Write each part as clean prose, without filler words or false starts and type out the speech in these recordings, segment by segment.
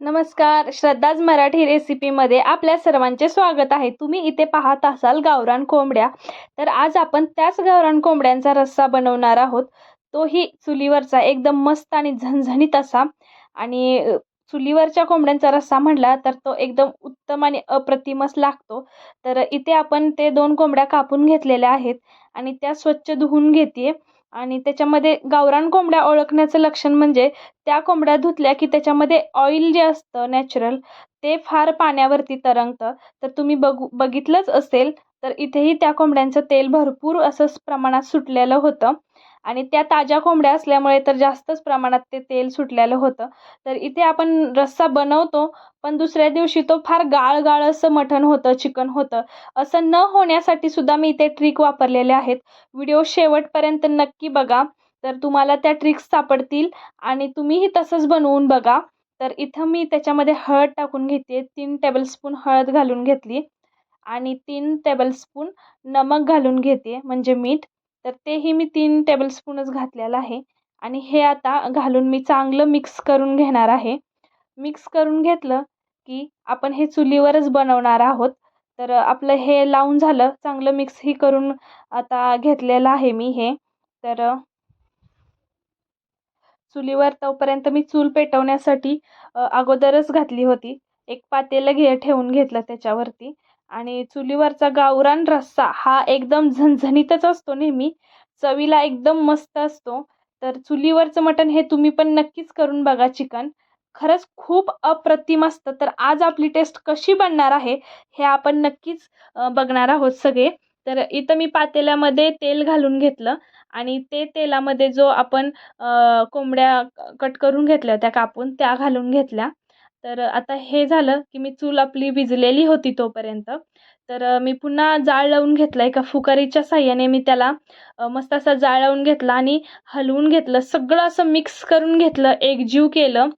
नमस्कार. श्रद्धाज मराठी रेसिपीमध्ये आपल्या सर्वांचे स्वागत आहे. तुम्ही इथे पाहत असाल गावरान कोंबड्या. तर आज आपण त्याच गावरान कोंबड्यांचा रस्सा बनवणार आहोत. तोही चुलीवरचा एकदम मस्त आणि झणझणीत असा. आणि चुलीवरच्या कोंबड्यांचा रस्सा म्हटला तर तो एकदम उत्तम आणि अप्रतिमच लागतो. तर इथे आपण ते 2 कोंबड्या कापून घेतलेल्या आहेत आणि त्या स्वच्छ धुवून घेते. आणि त्याच्यामध्ये गावरान कोंबड्या ओळखण्याचं लक्षण म्हणजे त्या कोंबड्या धुतल्या की त्याच्यामध्ये ऑइल जे असतं नॅचरल ते फार पाण्यावरती तरंगतं. तर तुम्ही बघितलंच असेल. तर इथेही त्या कोंबड्यांचं तेल भरपूर असं प्रमाणात सुटलेलं होतं आणि त्या ताज्या कोंबड्या असल्यामुळे तर जास्तच प्रमाणात ते तेल सुटलेलं होतं. तर इथे आपण रस्सा बनवतो, पण दुसऱ्या दिवशी तो फार गाळ गाळ असं मटण होतं, चिकन होतं. असं न होण्यासाठी सुद्धा मी इथे ट्रिक वापरलेल्या आहेत. व्हिडिओ शेवटपर्यंत नक्की बघा, तर तुम्हाला त्या ट्रिक्स सापडतील आणि तुम्हीही तसंच बनवून बघा. तर इथं मी त्याच्यामध्ये हळद टाकून घेते. 3 टेबलस्पून हळद घालून घेतली आणि 3 टेबलस्पून नमक घालून घेते म्हणजे मीठ. तर तेही मी 3 टेबलस्पूनच घातलेलं आहे आणि हे आता घालून मी चांगलं मिक्स करून घेणार आहे. मिक्स करून घेतलं की आपण हे चुलीवरच बनवणार आहोत. तर आपलं हे लावून झालं, चांगलं मिक्सही करून आता घेतलेलं आहे मी हे. तर चुलीवर तोपर्यंत मी चूल पेटवण्यासाठी अगोदरच घातली होती. एक पातेलं ठेवून घेतलं त्याच्यावरती आणि चुलीवरचा गावरान रस्सा हा एकदम झणझणीतच असतो नेहमी. चवीला एकदम मस्त असतो. तर चुलीवरचं मटण हे तुम्ही पण नक्कीच करून बघा चिकन. खरंच खूप अप्रतिम असतं. तर आज आपली टेस्ट कशी बनणार आहे हे आपण नक्कीच बघणार आहोत सगळे. तर इथं मी पातेल्यामध्ये तेल घालून घेतलं आणि ते तेलामध्ये जो आपण कोंबड्या कट करून घेतल्या त्या कापून त्या घालून घेतल्या. तर आता हे झालं की मी चूल आपली विझलेली होती तोपर्यंत. तर मी पुन्हा जाळ लावून घेतला. एका फुकारीच्या साहाय्याने मी त्याला मस्त असा जाळ लावून घेतला आणि हलवून घेतलं. सगळं असं मिक्स करून घेतलं, एकजीव केलं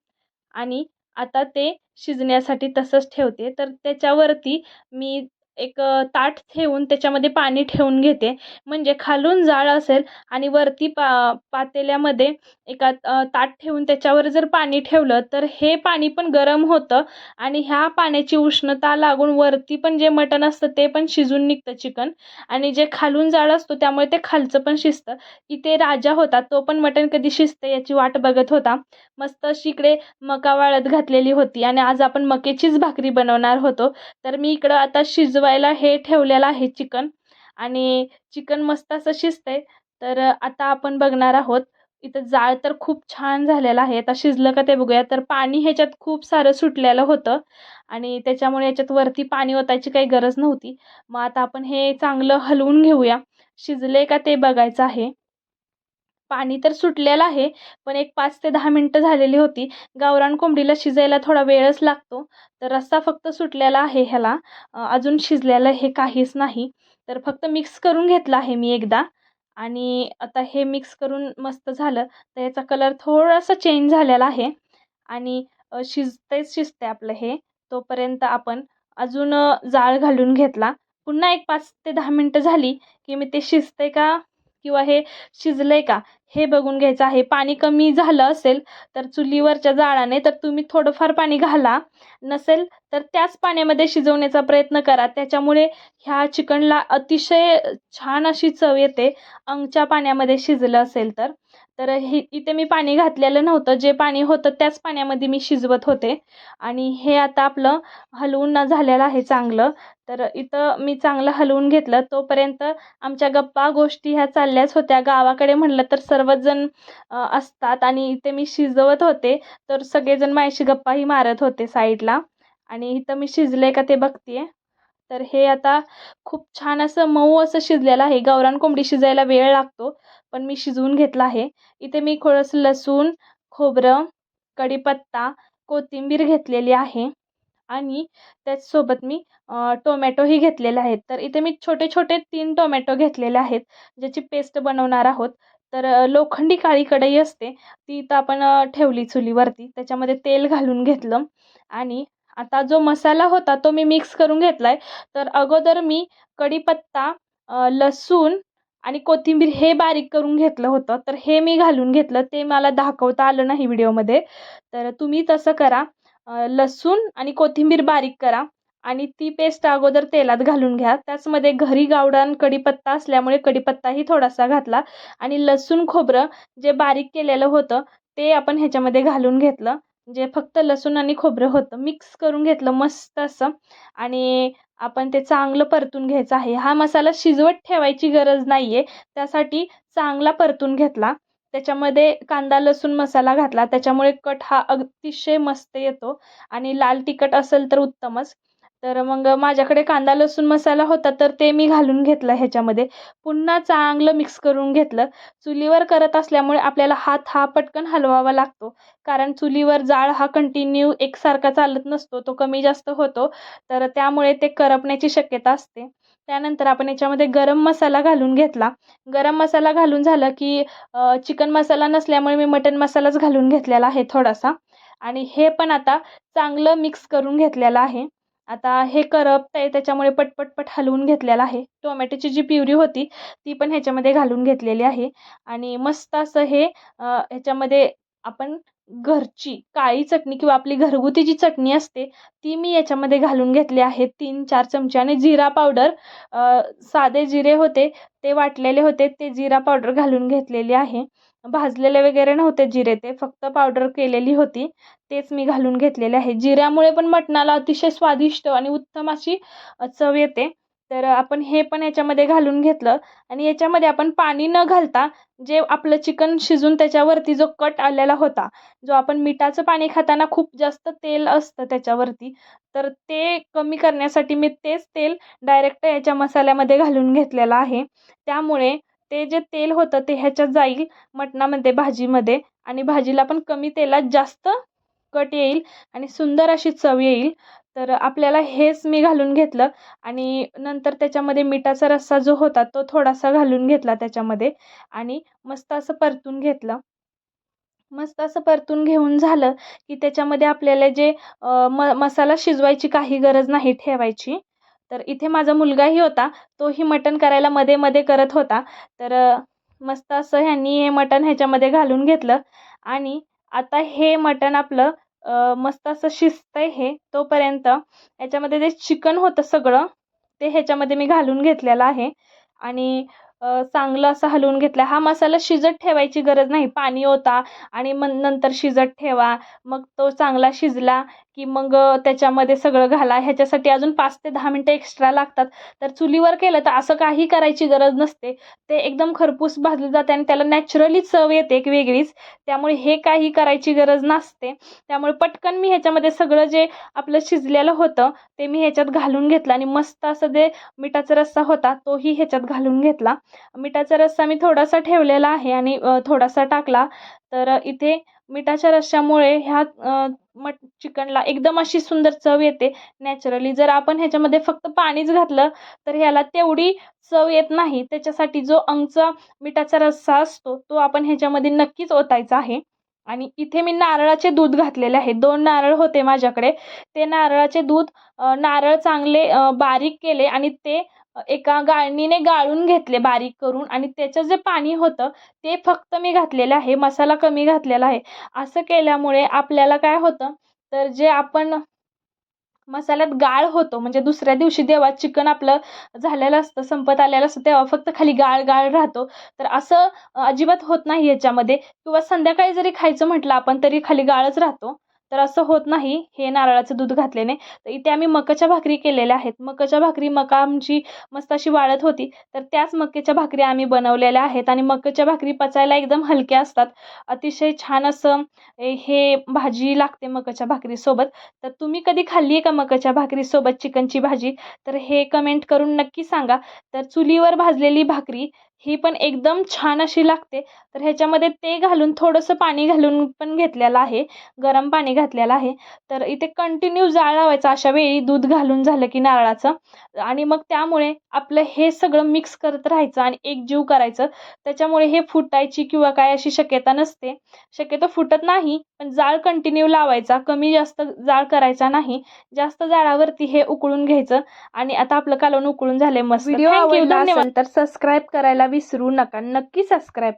आणि आता ते शिजण्यासाठी तसंच ठेवते. तर त्याच्यावरती मी एक ताट ठेवून त्याच्यामध्ये पाणी ठेवून घेते. म्हणजे खालून जाळ असेल आणि वरती पातेल्यामध्ये एका ताट ठेवून त्याच्यावर जर पाणी ठेवलं तर हे पाणी पण गरम होतं आणि ह्या पाण्याची उष्णता लागून वरती पण जे मटण असतं ते पण शिजून निघतं चिकन आणि जे खालून जाळ असतो त्यामुळे ते खालचं पण शिजतं. इथे राजा होता, तो पण मटण कधी शिजतं याची वाट बघत होता. मस्त अशी इकडे मका वाळत घातलेली होती आणि आज आपण मकेचीच भाकरी बनवणार होतो. तर मी इकडं आता शिजवायला हे ठेवलेलं आहे चिकन आणि चिकन मस्त असं शिजतंय. तर आता आपण बघणार आहोत. इथं जाळ तर खूप छान झालेलं आहे. आता शिजलं का ते बघूया. तर पाणी ह्याच्यात खूप सारं सुटलेलं होतं आणि त्याच्यामुळे याच्यात वरती पाणी ओतायची काही गरज नव्हती. मग आता आपण हे चांगलं हलवून घेऊया. शिजले का ते बघायचं आहे. पाणी तर सुटलेलं आहे, पण एक 5 ते 10 मिनिटं झालेली होती. गावरान कोंबडीला शिजायला थोडा वेळच लागतो. तर रस्सा फक्त सुटलेला आहे ह्याला. अजून शिजलेलं हे काहीच नाही. तर फक्त मिक्स करून घेतलं आहे मी एकदा आणि आता हे मिक्स करून मस्त झालं. तर याचा कलर थोडासा चेंज झालेला आहे आणि शिजतंय आपलं हे. तोपर्यंत आपण अजून जाळ घालून घेतला. पुन्हा एक 5 ते 10 मिनिटं झाली, की मी ते शिजतंय का किंवा हे शिजलंय का हे बघून घ्यायचं आहे. पाणी कमी झालं असेल तर चुलीवरच्या जाळाने तर तुम्ही थोडंफार पाणी घाला. नसेल तर त्याच पाण्यामध्ये शिजवण्याचा प्रयत्न करा. त्याच्यामुळे ह्या चिकनला अतिशय छान अशी चव येते अंगच्या पाण्यामध्ये शिजलं असेल तर. तर हे इथे मी पाणी घातलेलं नव्हतं. जे पाणी होतं त्याच पाण्यामध्ये मी शिजवत होते आणि हे आता आपलं हलवून झालेलं आहे चांगलं. तर इथं मी चांगलं हलवून घेतलं. तोपर्यंत आमच्या गप्पा गोष्टी ह्या चालल्याच होत्या. गावाकडे म्हटलं तर सर्वच जण असतात आणि इथे मी शिजवत होते. तर सगळेजण माझ्याशी गप्पाही मारत होते साईडला आणि इथं मी शिजले का ते बघते. तर हे आता खूप छान असं मऊ असं शिजलेलं आहे. गावरान कोंबडी शिजायला वेळ लागतो, पण मी शिजवून घेतलं आहे. इथे मी थोडंसं लसूण, खोबरं, कढीपत्ता, कोथिंबीर घेतलेली आहे आणि त्याचसोबत मी टोमॅटोही घेतलेले आहेत. तर इथे मी छोटे-छोटे 3 टोमॅटो घेतलेले आहेत, ज्याची पेस्ट बनवणार आहोत. तर लोखंडी काळी कढई असते, ती इथं आपण ठेवली चुलीवरती. त्याच्यामध्ये तेल घालून घेतलं आणि आता जो मसाला होता तो मी मिक्स करून घेतला आहे. तर अगोदर मी कढीपत्ता, लसूण आणि कोथिंबीर हे बारीक करून घेतलं होतं. तर हे मी घालून घेतलं. ते मला दाखवता आलं नाही व्हिडिओमध्ये. तर तुम्ही तसं करा. लसूण आणि कोथिंबीर बारीक करा आणि ती पेस्ट अगोदर तेलात घालून घ्या. त्याचमध्ये घरी गावरान कढीपत्ता असल्यामुळे कढीपत्ताही थोडासा घातला आणि लसूण खोबरं जे बारीक केलेलं होतं ते आपण ह्याच्यामध्ये घालून घेतलं. जे फक्त लसूण आणि खोबरं होतं मिक्स करून घेतलं मस्त असं आणि आपण ते चांगलं परतून घ्यायचं आहे. हा मसाला शिजवत ठेवायची गरज नाही आहे. त्यासाठी चांगला परतून घेतला. त्याच्यामध्ये कांदा लसूण मसाला घातला. त्याच्यामुळे कट हा अतिशय मस्त येतो आणि लाल तिखट असेल तर उत्तमच. तर मग माझ्याकडे कांदा लसूण मसाला होता तर ते मी घालून घेतलं ह्याच्यामध्ये. पुन्हा चांगलं मिक्स करून घेतलं. चुलीवर करत असल्यामुळे आपल्याला हात हा पटकन हलवावा लागतो. कारण चुलीवर जाळ हा कंटिन्यू एकसारखा चालत नसतो. तो कमी जास्त होतो. तर त्यामुळे ते करपण्याची शक्यता असते. त्यानंतर आपण याच्यामध्ये गरम मसाला घालून घेतला. गरम मसाला घालून झालं की चिकन मसाला नसल्यामुळे मी मटण मसालाच घालून घेतलेला आहे थोडासा आणि हे पण आता चांगलं मिक्स करून घेतलेलं आहे. आता हे करपतंय त्याच्यामुळे पटपट हलवून घेतलेलं आहे. टोमॅटोची जी प्युरी होती ती पण ह्याच्यामध्ये घालून घेतलेली आहे आणि मस्त असं हे ह्याच्यामध्ये आपण घरची काळी चटणी किंवा आपली घरगुती जी चटणी असते ती मी याच्यामध्ये घालून घेतली आहे 3-4 चमचे आणि जिरा पावडर साधे जिरे होते ते वाटलेले होते ते जिरा पावडर घालून घेतलेली आहे. भाजलेले वगैरे नव्हते जिरे ते फक्त पावडर केलेली होती. तेच मी घालून घेतलेले आहे. जिऱ्यामुळे पण मटणाला अतिशय स्वादिष्ट आणि उत्तम अशी चव येते. तर आपण हे पण याच्यामध्ये घालून घेतलं आणि याच्यामध्ये आपण पाणी न घालता जे आपलं चिकन शिजून त्याच्यावरती जो कट आलेला होता, जो आपण मिठाचं पाणी खाताना खूप जास्त तेल असतं त्याच्यावरती, तर ते कमी करण्यासाठी मी तेच तेल डायरेक्ट याच्या मसाल्यामध्ये घालून घेतलेलं आहे. त्यामुळे ते जे तेल होतं ते ह्याच्यात जाईल मटणामध्ये, भाजीमध्ये आणि भाजीला पण कमी तेलात जास्त कट येईल आणि सुंदर अशी चव येईल. तर आपल्याला हेच मी घालून घेतलं आणि नंतर त्याच्यामध्ये मिठाचा रस्सा जो होता तो थोडासा घालून घेतला त्याच्यामध्ये आणि मस्त असं परतून घेतलं. मस्त असं परतून घेऊन झालं की त्याच्यामध्ये आपल्याला जे मसाला शिजवायची काही गरज नाही ठेवायची. तर इथे माझा मुलगाही होता. तोही मटण करायला मध्ये-मध्ये करत होता. तर मस्त असं ह्यांनी हे मटण ह्याच्यामध्ये घालून घेतलं आणि आता हे मटण आपलं मस्त असं शिजतंय हे तोपर्यंत याच्यामध्ये जे चिकन होतं सगळं ते ह्याच्यामध्ये मी घालून घेतलेलं आहे आणि चांगलं असं हलवून घेतलं. हा मसाला शिजत ठेवायची गरज नाही. पाणी ओता आणि मग नंतर शिजत ठेवा. मग तो चांगला शिजला की मग त्याच्यामध्ये सगळं घाला. ह्याच्यासाठी अजून 5 ते 10 मिनिटं एक्स्ट्रा लागतात. तर चुलीवर केलं तर असं काही करायची गरज नसते. ते एकदम खरपूस भाजलं जाते आणि त्याला नॅचरली चव येते एक वेगळीच. त्यामुळे हे काही करायची गरज नसते. त्यामुळे पटकन मी ह्याच्यामध्ये सगळं जे आपलं शिजलेलं होतं ते मी ह्याच्यात घालून घेतलं आणि मस्त असं जे मिठाचा रस्सा होता तोही ह्याच्यात घालून घेतला. मिठाचा रस्सा मी थोडासा ठेवलेला आहे आणि थोडासा टाकला. तर इथे मिठाच्या रश्श्यामुळे ह्या चिकनला एकदम अशी सुंदर चव येते नॅचरली. जर आपण ह्याच्यामध्ये फक्त पाणीच घातलं तर ह्याला तेवढी चव येत नाही. त्याच्यासाठी जो अंगचा मिठाचा रस्सा असतो तो आपण ह्याच्यामध्ये नक्कीच ओतायचा आहे. आणि इथे मी नारळाचे दूध घातलेले आहे. 2 नारळ होते माझ्याकडे. ते नारळाचे दूध नारळ चांगले बारीक केले आणि ते एका गाळणीने गाळून घेतले बारीक करून आणि त्याचं जे पाणी होतं ते फक्त मी घातलेलं आहे. मसाला कमी घातलेला आहे. असं केल्यामुळे आपल्याला काय होतं तर जे आपण मसाल्यात गाळ होतो म्हणजे दुसऱ्या दिवशी जेव्हा चिकन आपलं झालेलं असतं, संपत आलेलं असतं तेव्हा फक्त खाली गाळ राहतो. तर असं अजिबात होत नाही याच्यामध्ये किंवा संध्याकाळी जरी खायचं म्हटलं आपण तरी खाली गाळच राहतो. तर असं होत नाही हे नारळाचं दूध घातल्याने. तर इथे आम्ही मकाच्या भाकरी केलेल्या आहेत. मकाच्या भाकरी मका आमची मस्त अशी वाळत होती. तर त्याच मक्याच्या भाकरी आम्ही बनवलेल्या आहेत आणि मकाच्या भाकरी पचायला एकदम हलक्या असतात. अतिशय छान असं हे भाजी लागते मकाच्या भाकरीसोबत. तर तुम्ही कधी खाल्ली आहे का मकाच्या भाकरीसोबत चिकनची भाजी? तर हे कमेंट करून नक्की सांगा. तर चुलीवर भाजलेली भाकरी ही पण एकदम छान अशी लागते. तर ह्याच्यामध्ये ते घालून थोडंसं पाणी घालून पण घेतलेलं आहे. गरम पाणी घातलेलं आहे. तर इथे कंटिन्यू जाळ लावायचा अशा वेळी दूध घालून झालं की नारळाचं आणि मग त्यामुळे आपलं हे सगळं मिक्स करत राहायचं आणि एकजीव करायचं. त्याच्यामुळे हे फुटायची किंवा काय अशी शक्यता नसते. शक्यतो फुटत नाही, पण जाळ कंटिन्यू लावायचा. कमी जास्त जाळ करायचा नाही. जास्त जाळावरती हे उकळून घ्यायचं आणि आता आपलं कालवण उकळून झालंय मस्त. व्हिडिओ आवडला असेल तर सबस्क्राईब करायला विसरू नका. नक्की सबस्क्राईब